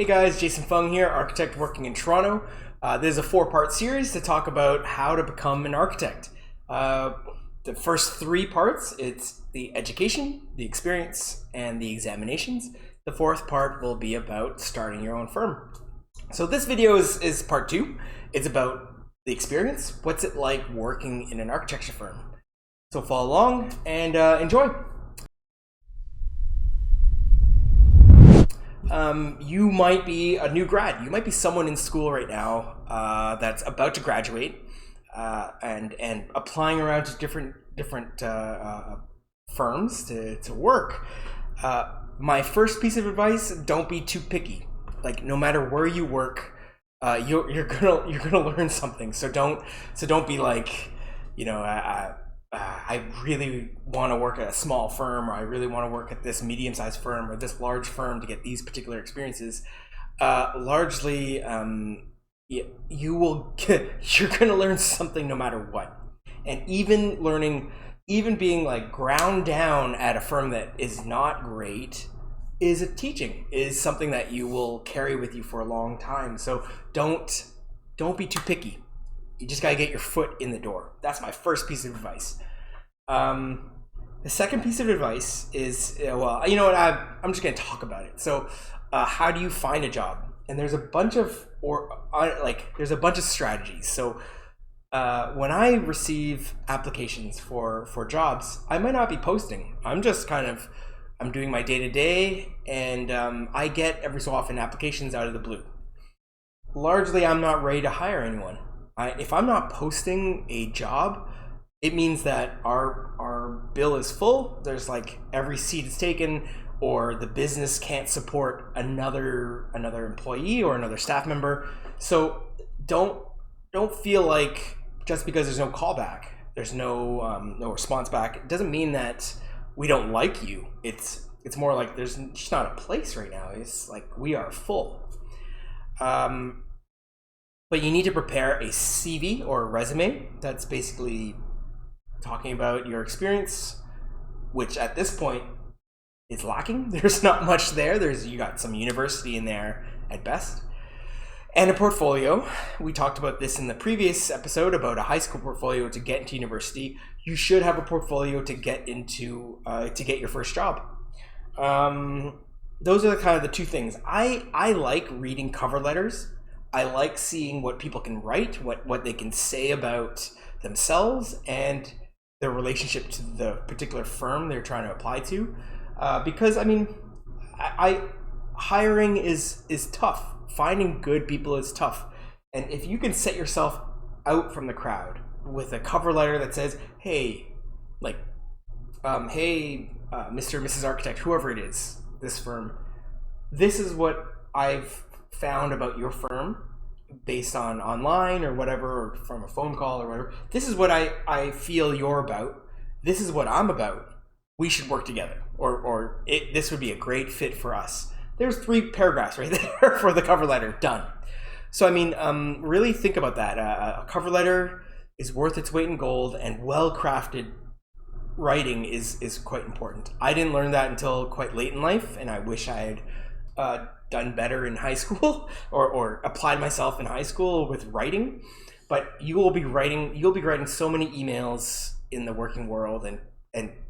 Hey guys, Jason Fung here, architect working in Toronto. This is a four-part series to talk about how to become an architect. The first three parts, it's the education, the experience, and the examinations. The fourth part will be about starting your own firm. So this video is part two. It's about the experience. What's it like working in an architecture firm? So follow along and enjoy. You might be a new grad. You might be someone in school right now that's about to graduate and applying around to different firms to work. My first piece of advice: don't be too picky. Like, no matter where you work, you're gonna learn something. So don't be like, I really want to work at a small firm, or I really want to work at this medium-sized firm or this large firm to get these particular experiences. Largely, you're going to learn something no matter what. And even being like ground down at a firm that is not great is something that you will carry with you for a long time. So don't be too picky. You just gotta get your foot in the door. That's my first piece of advice. The second piece of advice is, you know what? I'm just gonna talk about it. So, how do you find a job? And there's a bunch of strategies. So, when I receive applications for jobs, I might not be posting. I'm just I'm doing my day to day, and I get every so often applications out of the blue. Largely, I'm not ready to hire anyone. If I'm not posting a job, it means that our bill is full. There's like every seat is taken, or the business can't support another employee or another staff member. So don't feel like just because there's no callback, there's no response back, it doesn't mean that we don't like you. It's more like there's just not a place right now. It's like we are full. But you need to prepare a CV or a resume that's basically talking about your experience, which at this point is lacking. There's not much there. You got some university in there at best. And a portfolio. We talked about this in the previous episode about a high school portfolio to get into university. You should have a portfolio to get your first job. Those are the two things. I like reading cover letters. I like seeing what people can write, what they can say about themselves and their relationship to the particular firm they're trying to apply to. Because hiring is tough. Finding good people is tough. And if you can set yourself out from the crowd with a cover letter that says, hey, Mr. and Mrs. Architect, whoever it is, this firm, this is what I've found about your firm based on online or whatever, or from a phone call or whatever. This is what I feel you're about. This is what I'm about. We should work together, or this would be a great fit for us. There's 3 paragraphs right there for the cover letter. Done. So really think about that. A cover letter is worth its weight in gold, and well-crafted writing is quite important. I didn't learn that until quite late in life, and I wish I had done better in high school or applied myself in high school with writing. But you'll be writing so many emails in the working world and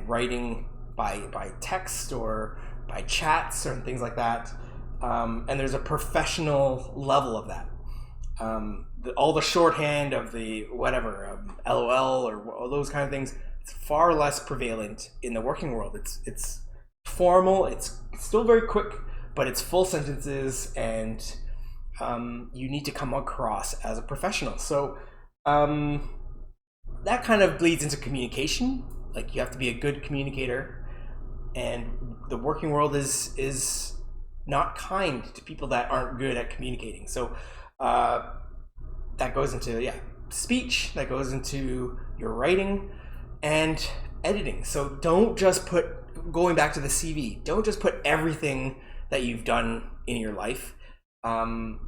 writing by text or by chats or things like that. And there's a professional level of that. All the shorthand of the LOL or all those kind of things, it's far less prevalent in the working world. It's formal, it's still very quick, but it's full sentences, and you need to come across as a professional. So that kind of bleeds into communication. Like, you have to be a good communicator, and the working world is not kind to people that aren't good at communicating. So that goes into speech, that goes into your writing and editing. So don't just going back to the CV, don't just put everything that you've done in your life. In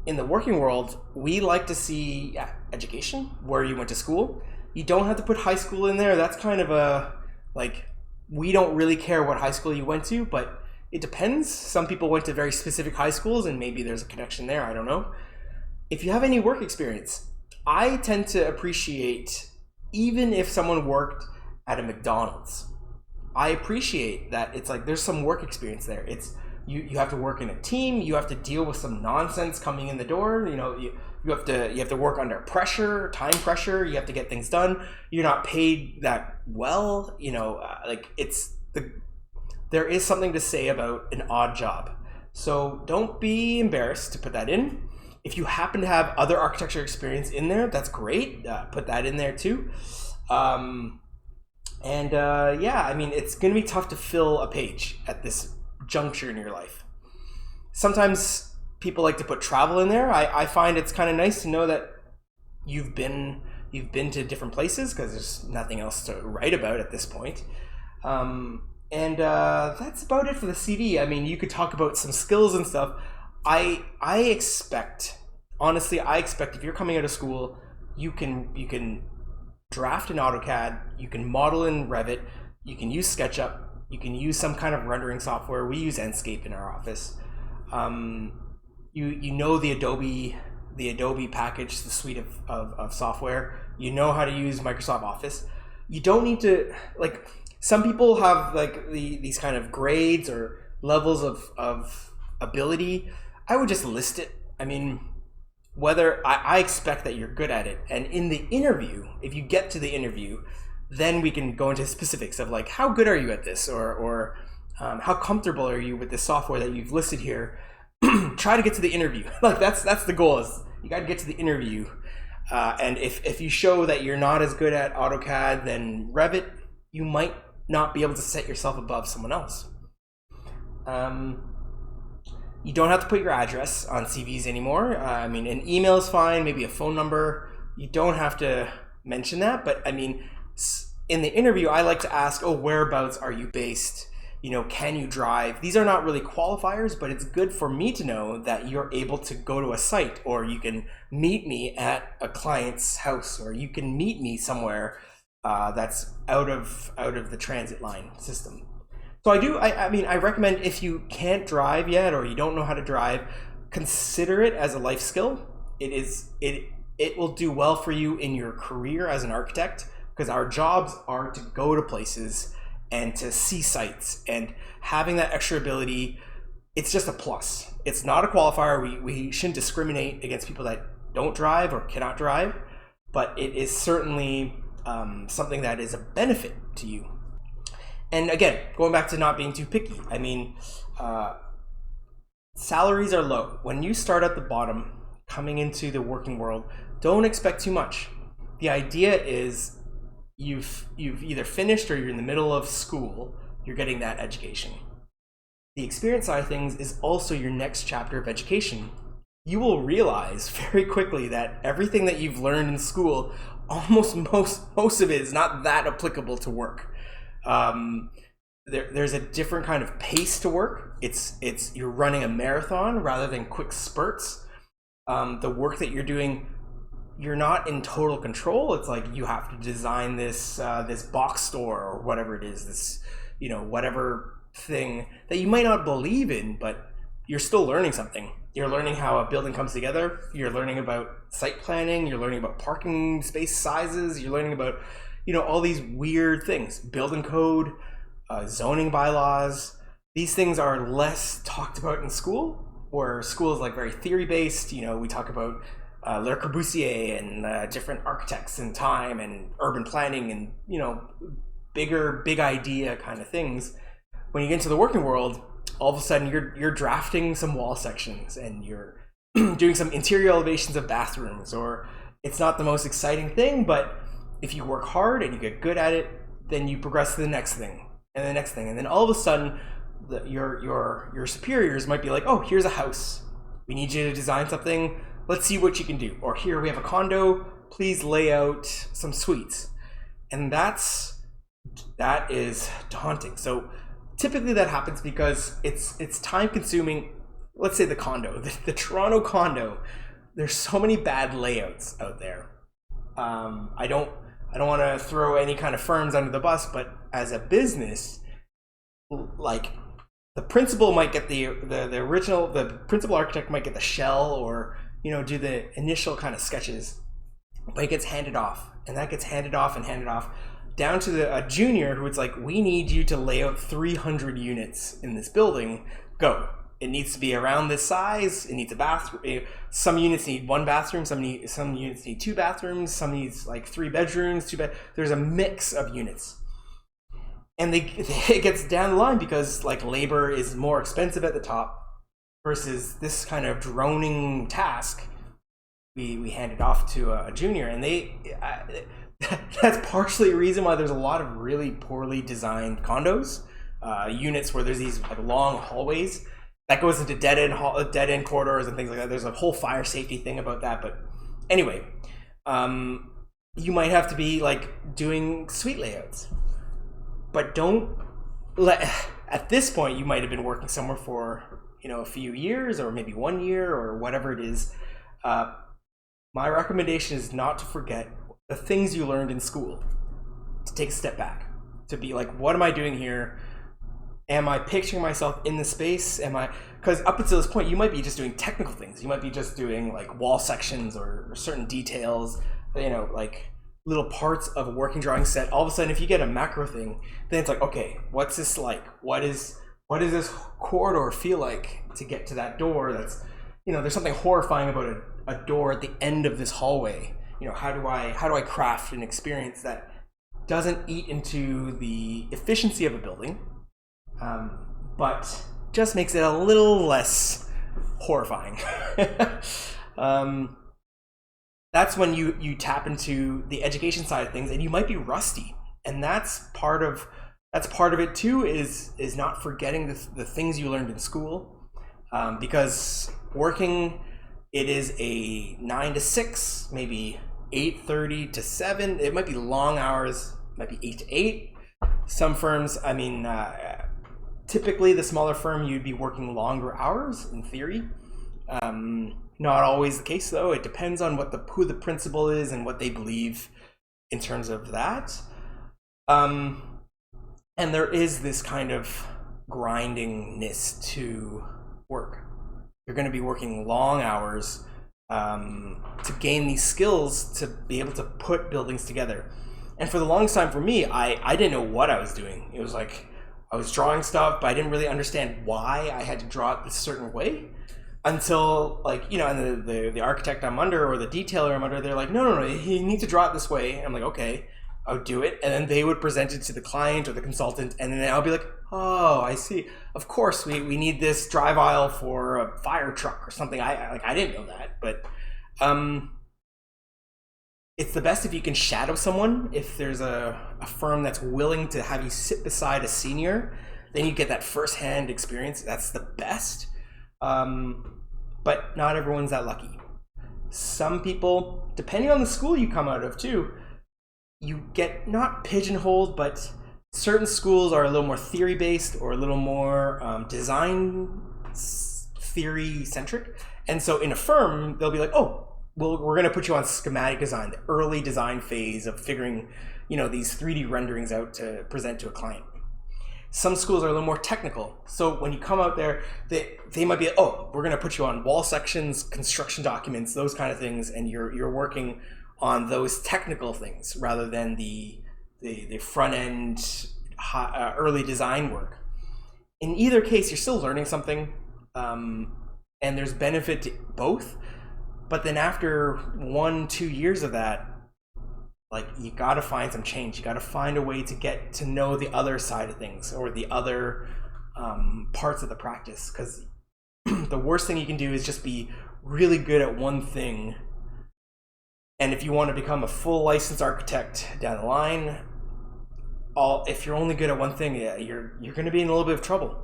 the working world, we like to see education, where you went to school. You don't have to put high school in there. That's kind of we don't really care what high school you went to, but It depends. Some people went to very specific high schools and maybe there's a connection there. I don't know. If you have any work experience, I tend to appreciate, even if someone worked at a McDonald's, I appreciate that it's like there's some work experience there. It's you have to work in a team, you have to deal with some nonsense coming in the door, you have to work under pressure, time pressure, you have to get things done. You're not paid that well, like there is something to say about an odd job. So don't be embarrassed to put that in. If you happen to have other architecture experience in there, that's great. Put that in there too. It's going to be tough to fill a page at this juncture in your life. Sometimes people like to put travel in there. I find it's kind of nice to know that you've been to different places because there's nothing else to write about at this point. That's about it for the CV. I mean, you could talk about some skills and stuff. I expect if you're coming out of school, you can draft in AutoCAD, you can model in Revit, you can use SketchUp, you can use some kind of rendering software. We use Enscape in our office. You know the Adobe package, the suite of software. You know how to use Microsoft Office. You don't need to, like, some people have like these kind of grades or levels of ability. I would just list it. I mean, whether I expect that you're good at it, and in the interview, if you get to the interview, then we can go into specifics of like, how good are you at this, or how comfortable are you with the software that you've listed here. Try to get to the interview. Like that's the goal, is you got to get to the interview. And if you show that you're not as good at AutoCAD than Revit, you might not be able to set yourself above someone else. You don't have to put your address on CVs anymore. I mean, an email is fine, maybe a phone number. You don't have to mention that, but I mean, in the interview, I like to ask, whereabouts are you based? Can you drive? These are not really qualifiers, but it's good for me to know that you're able to go to a site, or you can meet me at a client's house, or you can meet me somewhere that's out of the transit line system. So I recommend, if you can't drive yet or you don't know how to drive, consider it as a life skill. It will do well for you in your career as an architect, because our jobs are to go to places and to see sites, and having that extra ability, it's just a plus. It's not a qualifier. We shouldn't discriminate against people that don't drive or cannot drive, but it is certainly something that is a benefit to you. And again, going back to not being too picky, I mean, salaries are low. When you start at the bottom, coming into the working world, don't expect too much. The idea is you've either finished or you're in the middle of school, you're getting that education. The experience side of things is also your next chapter of education. You will realize very quickly that everything that you've learned in school, almost most of it is not that applicable to work. There's a different kind of pace to work. It's you're running a marathon rather than quick spurts. The work that you're doing, you're not in total control. It's like you have to design this box store or whatever it is, this whatever thing that you might not believe in, but you're still learning something. You're learning how a building comes together. You're learning about site planning. You're learning about parking space sizes. You're learning about all these weird things, building code, zoning bylaws. These things are less talked about in school, where school is like very theory based. We talk about Le Corbusier and different architects and time and urban planning and big idea kind of things. When you get into the working world, all of a sudden you're drafting some wall sections and you're doing some interior elevations of bathrooms, or it's not the most exciting thing, but if you work hard and you get good at it, then you progress to the next thing and the next thing, and then all of a sudden your superiors might be like, here's a house, we need you to design something, let's see what you can do. Or here we have a condo, please lay out some suites. And that is daunting. So typically that happens because it's time consuming. Let's say the condo, the Toronto condo, there's so many bad layouts out there. I don't want to throw any kind of firms under the bus, but as a business, like the principal might get the original, the principal architect might get the shell, or do the initial kind of sketches, but it gets handed off, and that gets handed off and handed off down to a junior who it's like, we need you to lay out 300 units in this building. Go. It needs to be around this size. It needs a bathroom. Some units need one bathroom. Some units need two bathrooms. Some needs like 3 bedrooms, There's a mix of units. And it gets down the line because like labor is more expensive at the top versus this kind of droning task. We hand it off to a junior, and that's partially a reason why there's a lot of really poorly designed condos, units where there's these like long hallways that goes into dead end corridors and things like that. There's a whole fire safety thing about that. But anyway, you might have to be like doing suite layouts, but don't let, at this point, you might have been working somewhere for, a few years or maybe 1 year or whatever it is. My recommendation is not to forget the things you learned in school, to take a step back, to be like, what am I doing here? Am I picturing myself in the space? Because up until this point, you might be just doing technical things. You might be just doing like wall sections or certain details, like little parts of a working drawing set. All of a sudden, if you get a macro thing, then it's like, okay, what's this like? What does this corridor feel like to get to that door? That's, there's something horrifying about a door at the end of this hallway. How do I craft an experience that doesn't eat into the efficiency of a building, but just makes it a little less horrifying? That's when you tap into the education side of things, and you might be rusty, and that's part of it too. Is not forgetting the things you learned in school, because working, it is a 9 to 6, maybe 8:30 to 7. It might be long hours, it might be 8 to 8. Some firms, typically the smaller firm, you'd be working longer hours in theory. Not always the case though. It depends on who the principal is and what they believe in terms of that. And there is this kind of grindingness to work. You're going to be working long hours to gain these skills to be able to put buildings together. And for the longest time for me, I didn't know what I was doing. It was like I was drawing stuff, but I didn't really understand why I had to draw it this certain way, until and the architect I'm under or the detailer I'm under, they're like, no, you need to draw it this way. And I'm like, okay, I'll do it. And then they would present it to the client or the consultant, and then I'll be like, oh, I see. Of course, we need this drive aisle for a fire truck or something. I didn't know that, but it's the best if you can shadow someone. If there's a firm that's willing to have you sit beside a senior, then you get that firsthand experience. That's the best. But not everyone's that lucky. Some people, depending on the school you come out of too, you get not pigeonholed, but certain schools are a little more theory-based or a little more design theory-centric. And so in a firm, they'll be like, oh, well, we're going to put you on schematic design, the early design phase of figuring, these 3D renderings out to present to a client. Some schools are a little more technical. So when you come out there, they might be, oh, we're going to put you on wall sections, construction documents, those kind of things, and you're working on those technical things rather than the front end early design work. In either case, you're still learning something, and there's benefit to both. But then after 1-2 years of that, like, you got to find some change. You got to find a way to get to know the other side of things, or the other parts of the practice. Because the worst thing you can do is just be really good at one thing. And if you want to become a full licensed architect down the line, if you're only good at one thing, you're going to be in a little bit of trouble.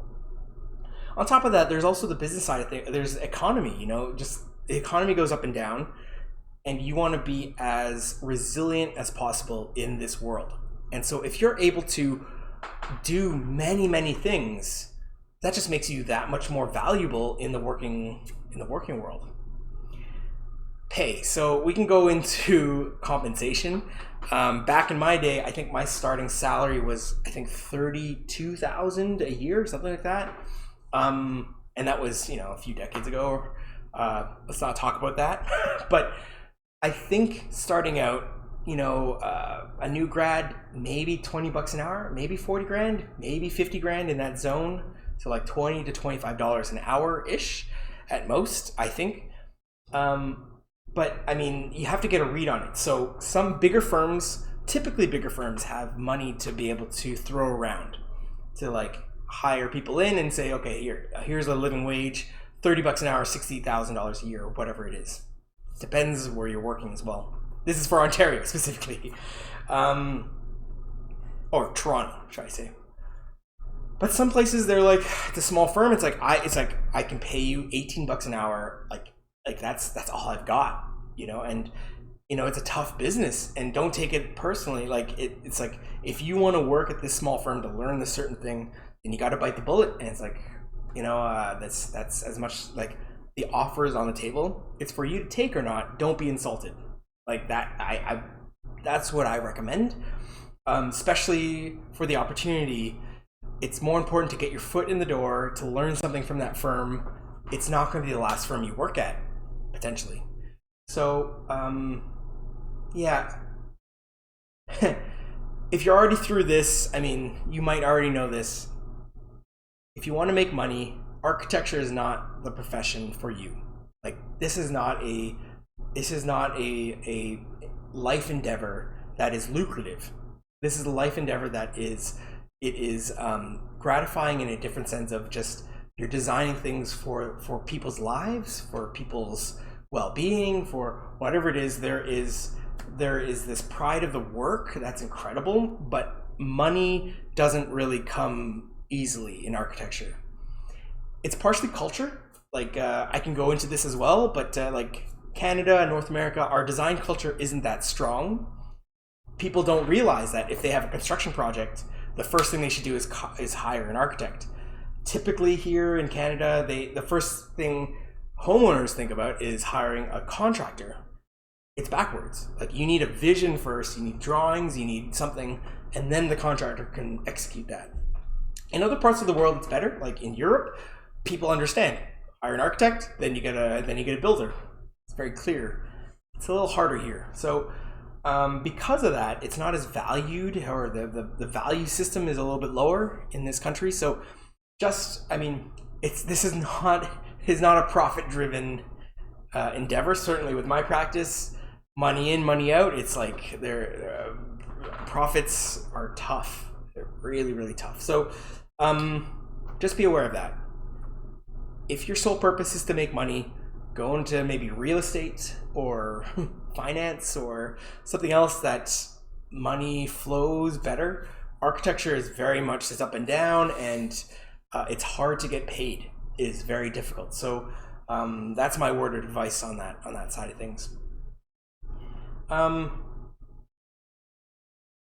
On top of that, there's also the business side of things. There's economy. Just the economy goes up and down. And you want to be as resilient as possible in this world. And so if you're able to do many, many things, that just makes you that much more valuable in the working world. Pay. So we can go into compensation. Back in my day, I think my starting salary was, $32,000 a year, something like that. And that was, a few decades ago. Let's not talk about that. But I think starting out, a new grad, maybe $20 an hour, maybe 40 grand, maybe 50 grand in that zone. So like $20 to $25 an hour ish at most, I think. But I mean, you have to get a read on it. So some bigger firms, typically bigger firms, have money to be able to throw around to like hire people in and say, okay, here's a living wage, $30 an hour, $60,000 a year, or whatever it is. Depends where you're working as well. This is for Ontario specifically, or Toronto, should I say? But some places they're like, it's a small firm. It's like I can pay you $18 an hour, like that's all I've got, and it's a tough business, and don't take it personally. Like it's like, if you want to work at this small firm to learn this certain thing, then you got to bite the bullet. And it's like, that's as much like the offers on the table. It's for you to take or not. Don't be insulted like that. That's what I recommend, especially for the opportunity. It's more important to get your foot in the door, to learn something from that firm. It's not going to be the last firm you work at, potentially. So, yeah. If you're already through this, I mean, you might already know this. If you want to make money, architecture is not the profession for you. Like, this is not a life endeavor that is lucrative. This is a life endeavor that is gratifying in a different sense of just, you're designing things for people's lives, for people's well-being, for whatever it is. There is this pride of the work that's incredible, but money doesn't really come easily in architecture. It's partially culture. Like, I can go into this as well, but like Canada and North America, our design culture isn't that strong. People don't realize that if they have a construction project, the first thing they should do is hire an architect. Typically here in Canada, the first thing homeowners think about is hiring a contractor. It's backwards. Like, you need a vision first, you need drawings, you need something, and then the contractor can execute that. In other parts of the world, it's better. Like in Europe, people understand. Hire an architect, then you get a builder. It's very clear. It's a little harder here. So because of that, it's not as valued, or the value system is a little bit lower in this country. So this is not a profit-driven endeavor. Certainly with my practice, money in, money out, it's like profits are tough. They're really, really tough. So just be aware of that. If your sole purpose is to make money, go into maybe real estate or finance or something else that money flows better. Architecture is very much this up and down, and it's hard to get paid. It is very difficult. So that's my word of advice on that side of things.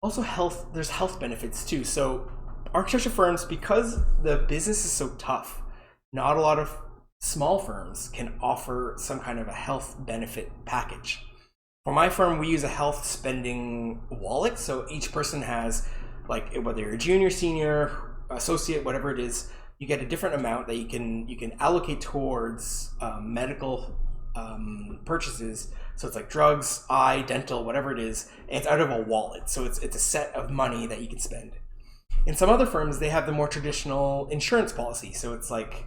Also there's health benefits too. So architecture firms, because the business is so tough, not a lot of small firms can offer some kind of a health benefit package. For my firm, we use a health spending wallet. So each person has, like, whether you're a junior, senior, associate, whatever it is, you get a different amount that you can allocate towards medical purchases. So it's like drugs, eye, dental, whatever it is, and it's out of a wallet. So it's a set of money that you can spend. In some other firms, they have the more traditional insurance policy. So it's like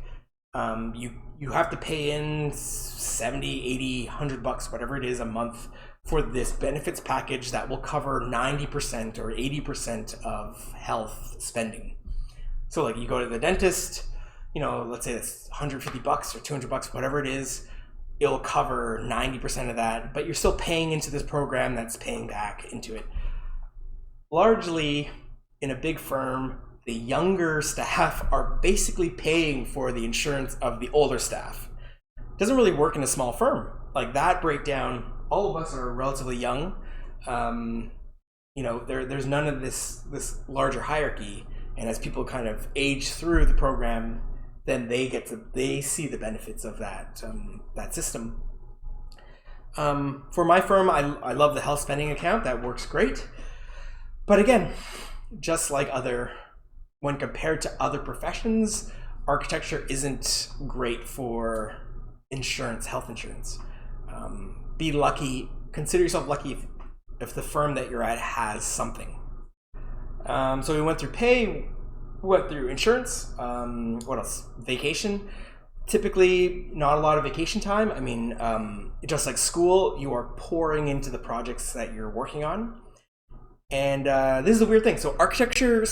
you have to pay in $70, $80, $100, whatever it is, a month for this benefits package that will cover 90% or 80% of health spending. So like, you go to the dentist, let's say it's $150 or $200, whatever it is, it'll cover 90% of that, but you're still paying into this program that's paying back into it. Largely, in a big firm, the younger staff are basically paying for the insurance of the older staff. It doesn't really work in a small firm. Like, that breakdown, all of us are relatively young. There's none of this larger hierarchy. And as people kind of age through the program, then they see the benefits of that system. For my firm, I love the health spending account. That works great. But again, just like when compared to other professions, architecture isn't great for insurance, health insurance. Be lucky. Consider yourself lucky if the firm that you're at has something. So we went through pay, we went through insurance. What else? Vacation. Typically, not a lot of vacation time. I mean, just like school, you are pouring into the projects that you're working on. And this is a weird thing. So architecture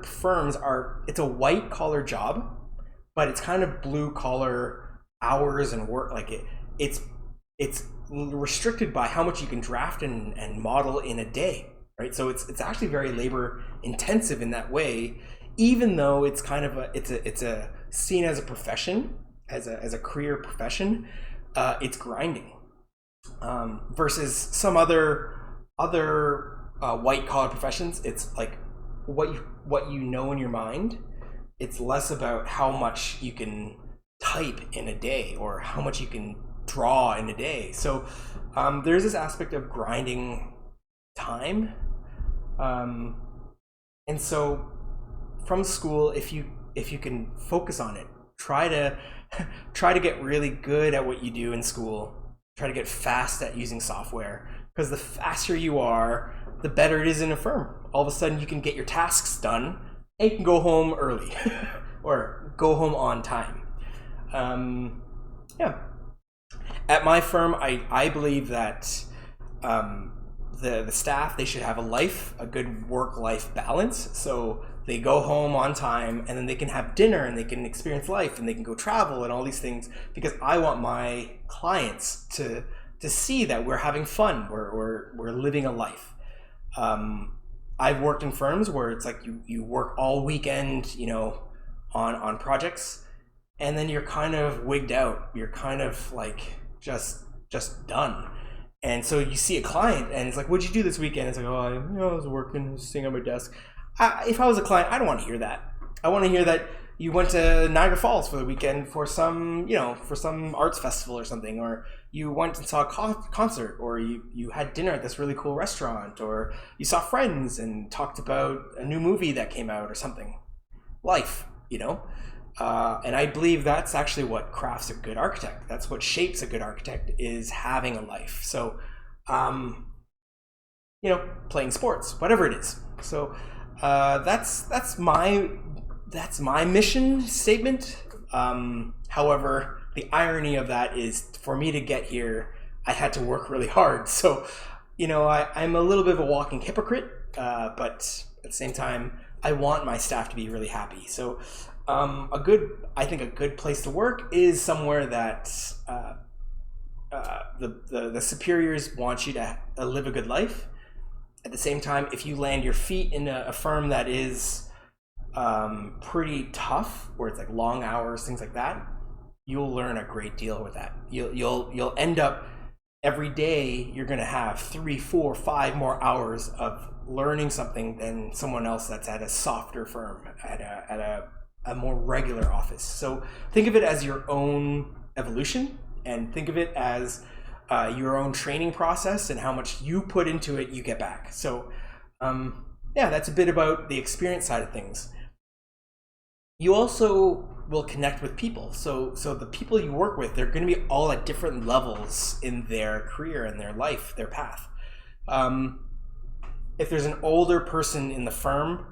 firms it's a white collar job, but it's kind of blue collar hours and work. Like it's restricted by how much you can draft and model in a day, right? So it's actually very labor intensive in that way, even though it's kind of it's a seen as a profession, as a career profession. It's grinding, versus some other white collar professions. It's like what you know in your mind. It's less about how much you can type in a day or how much you can draw in a day. So there's this aspect of grinding time, and so from school, if you can focus on it, try to get really good at what you do in school. Try to get fast at using software, because the faster you are, the better it is in a firm. All of a sudden you can get your tasks done and you can go home early or go home on time. Yeah. At my firm, I believe that the staff, they should have a good work-life balance. So they go home on time, and then they can have dinner, and they can experience life, and they can go travel and all these things, because I want my clients to see that we're having fun, we're living a life. I've worked in firms where it's like you work all weekend, on projects, and then you're kind of wigged out. You're kind of like just done. And so you see a client, and it's like, "What'd you do this weekend?" It's like, "Oh, I was working, sitting on my desk." If I was a client, I don't want to hear that. I want to hear that you went to Niagara Falls for the weekend for some arts festival or something, or you went and saw a concert, or you had dinner at this really cool restaurant, or you saw friends and talked about a new movie that came out or something. Life, and I believe that's actually what crafts a good architect. That's what shapes a good architect, is having a life. So, playing sports, whatever it is. So that's my mission statement. However, the irony of that is, for me to get here, I had to work really hard. So, I'm a little bit of a walking hypocrite, but at the same time, I want my staff to be really happy. So, I think a good place to work is somewhere that the superiors want you to live a good life. At the same time, if you land your feet in a firm that is pretty tough, where it's like long hours, things like that, you'll learn a great deal with that. You'll end up, every day you're going to have 3, 4, 5 more hours of learning something than someone else that's at a softer firm, at a more regular office. So think of it as your own evolution, and think of it as your own training process, and how much you put into it, you get back. So that's a bit about the experience side of things. You also will connect with people. So the people you work with, they're going to be all at different levels in their career and their life, their path. If there's an older person in the firm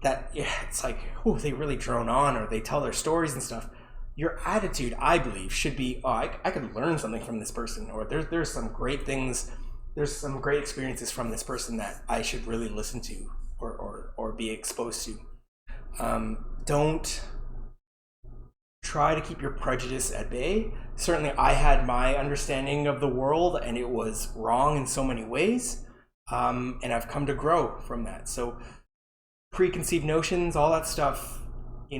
that it's like, they really drone on, or they tell their stories and stuff, your attitude, I believe, should be, I could learn something from this person, or there's some great things, there's some great experiences from this person that I should really listen to or be exposed to. Don't try to keep your prejudice at bay. Certainly I had my understanding of the world, and it was wrong in so many ways, and I've come to grow from that. So preconceived notions, all that stuff, be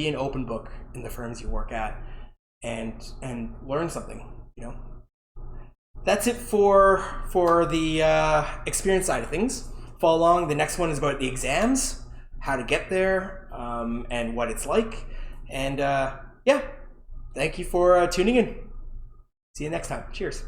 an open book in the firms you work at, and learn something. That's it for the experience side of things. Follow along. The next one is about the exams, how to get there, and what it's like. And thank you for tuning in. See you next time. Cheers.